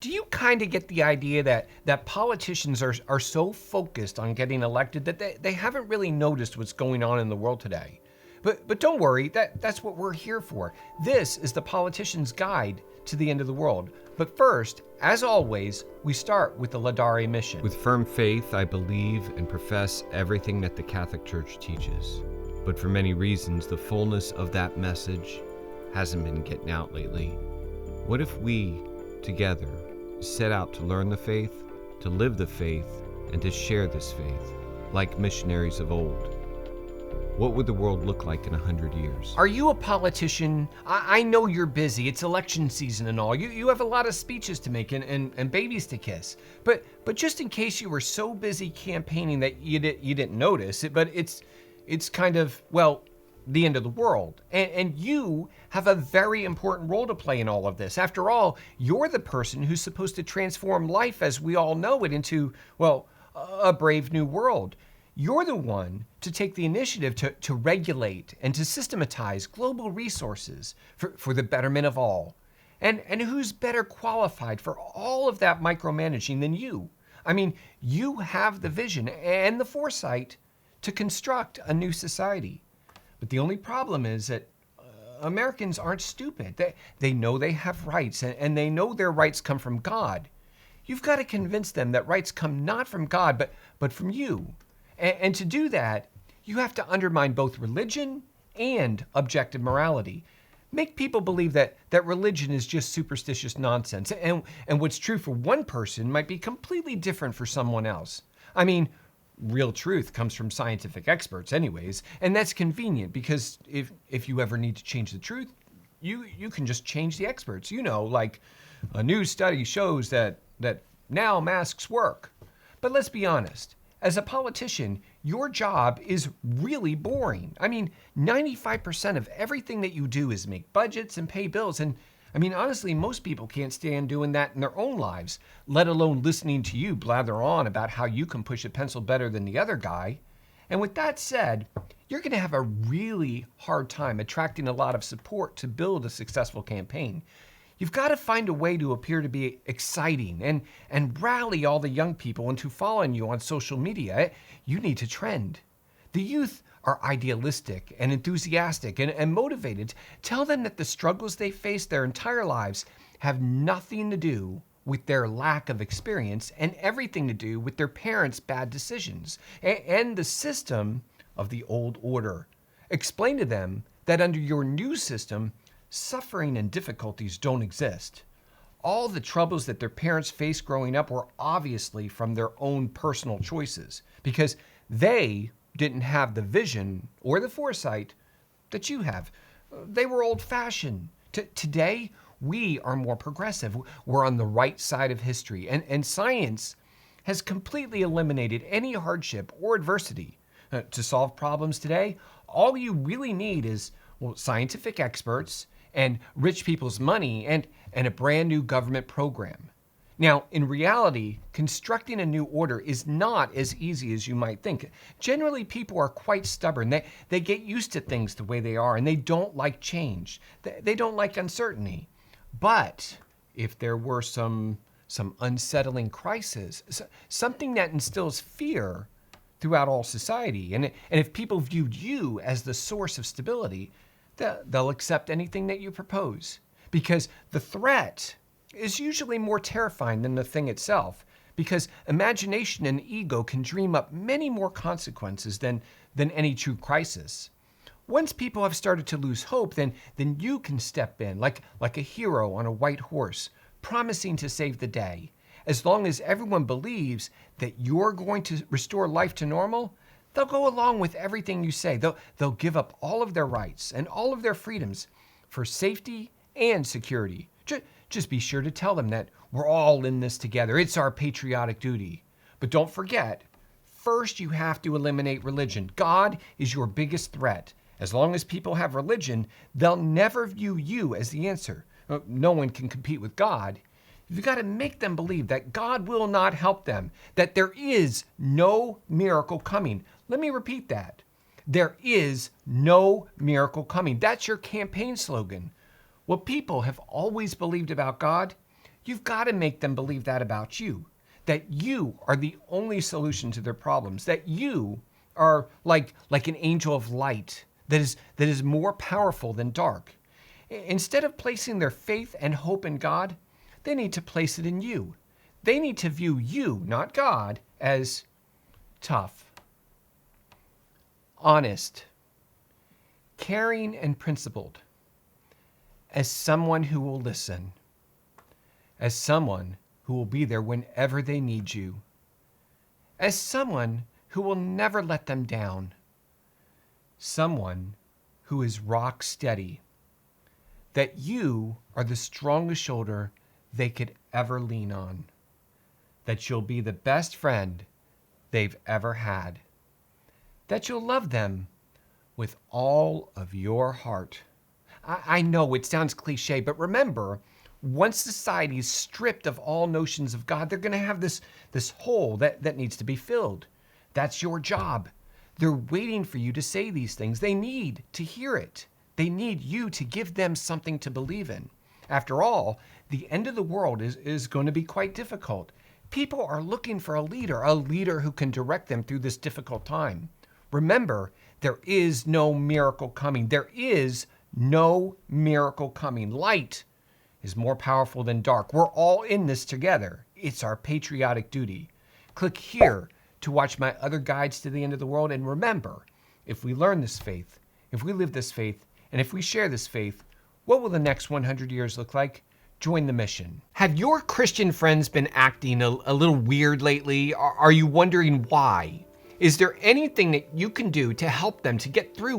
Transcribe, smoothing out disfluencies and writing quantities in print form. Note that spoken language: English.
Do you kind of get the idea that politicians are so focused on getting elected that they haven't really noticed what's going on in the world today? But don't worry, that's what we're here for. This is the politician's guide to the end of the world. But first, as always, we start with the Laudare mission. With firm faith, I believe and profess everything that the Catholic Church teaches. But for many reasons, the fullness of that message hasn't been getting out lately. What if we, together, set out to learn the faith, to live the faith, and to share this faith, like missionaries of old? What would the world look like in 100 years? Are you a politician? I know you're busy. It's election season and all. You have a lot of speeches to make and babies to kiss. But just in case you were so busy campaigning that you didn't notice it, but it's kind of, well, the end of the world. And you have a very important role to play in all of this. After all, you're the person who's supposed to transform life as we all know it into, well, a brave new world. You're the one to take the initiative to regulate and to systematize global resources for the betterment of all. And who's better qualified for all of that micromanaging than you? I mean, you have the vision and the foresight to construct a new society. But the only problem is that Americans aren't stupid. They know they have rights, and they know their rights come from God. You've got to convince them that rights come not from God, but from you. And to do that, you have to undermine both religion and objective morality. Make people believe that religion is just superstitious nonsense, and what's true for one person might be completely different for someone else. I mean, real truth comes from scientific experts anyways, and that's convenient because if you ever need to change the truth, you can just change the experts. You know, like a new study shows that now masks work. But let's be honest. As a politician, your job is really boring. I mean, 95% of everything that you do is make budgets and pay bills. And I mean, honestly, most people can't stand doing that in their own lives, let alone listening to you blather on about how you can push a pencil better than the other guy. And with that said, you're going to have a really hard time attracting a lot of support to build a successful campaign. You've got to find a way to appear to be exciting and rally all the young people into following you on social media. You need to trend. The youth are idealistic and enthusiastic and motivated. Tell them that the struggles they face their entire lives have nothing to do with their lack of experience and everything to do with their parents' bad decisions and the system of the old order. Explain to them that under your new system, suffering and difficulties don't exist. All the troubles that their parents faced growing up were obviously from their own personal choices because they didn't have the vision or the foresight that you have. They were old-fashioned. Today, we are more progressive. We're on the right side of history, and science has completely eliminated any hardship or adversity. To solve problems today, all you really need is, well, scientific experts and rich people's money and a brand new government program. Now, in reality, constructing a new order is not as easy as you might think. Generally, people are quite stubborn. They get used to things the way they are, and they don't like change. They don't like uncertainty. But if there were some unsettling crisis, something that instills fear throughout all society, and if people viewed you as the source of stability, they'll accept anything that you propose, because the threat is usually more terrifying than the thing itself, because imagination and ego can dream up many more consequences than any true crisis. Once people have started to lose hope, then you can step in like a hero on a white horse, promising to save the day. As long as everyone believes that you're going to restore life to normal, they'll go along with everything you say. They'll give up all of their rights and all of their freedoms for safety and security. Just be sure to tell them that we're all in this together. It's our patriotic duty. But don't forget, first you have to eliminate religion. God is your biggest threat. As long as people have religion, they'll never view you as the answer. No one can compete with God. You've got to make them believe that God will not help them, that there is no miracle coming. Let me repeat that. There is no miracle coming. That's your campaign slogan. What people have always believed about God, You've got to make them believe that about you, that you are the only solution to their problems, that you are like an angel of light that is more powerful than dark. Instead of placing their faith and hope in God, they need to place it in you. They need to view you, not God, as tough, honest, caring, and principled, as someone who will listen, as someone who will be there whenever they need you, as someone who will never let them down, someone who is rock steady, that you are the strongest shoulder they could ever lean on, that you'll be the best friend they've ever had, that you'll love them with all of your heart. I know it sounds cliche, but remember, once society is stripped of all notions of God, they're going to have this hole that needs to be filled. That's your job. They're waiting for you to say these things. They need to hear it. They need you to give them something to believe in. After all, the end of the world is going to be quite difficult. People are looking for a leader who can direct them through this difficult time. Remember, there is no miracle coming. There is no miracle coming. Light is more powerful than dark. We're all in this together. It's our patriotic duty. Click here to watch my other guides to the end of the world. And remember, if we learn this faith, if we live this faith, and if we share this faith, what will the next 100 years look like? Join the mission. Have your Christian friends been acting a little weird lately? Are you wondering why? Is there anything that you can do to help them to get through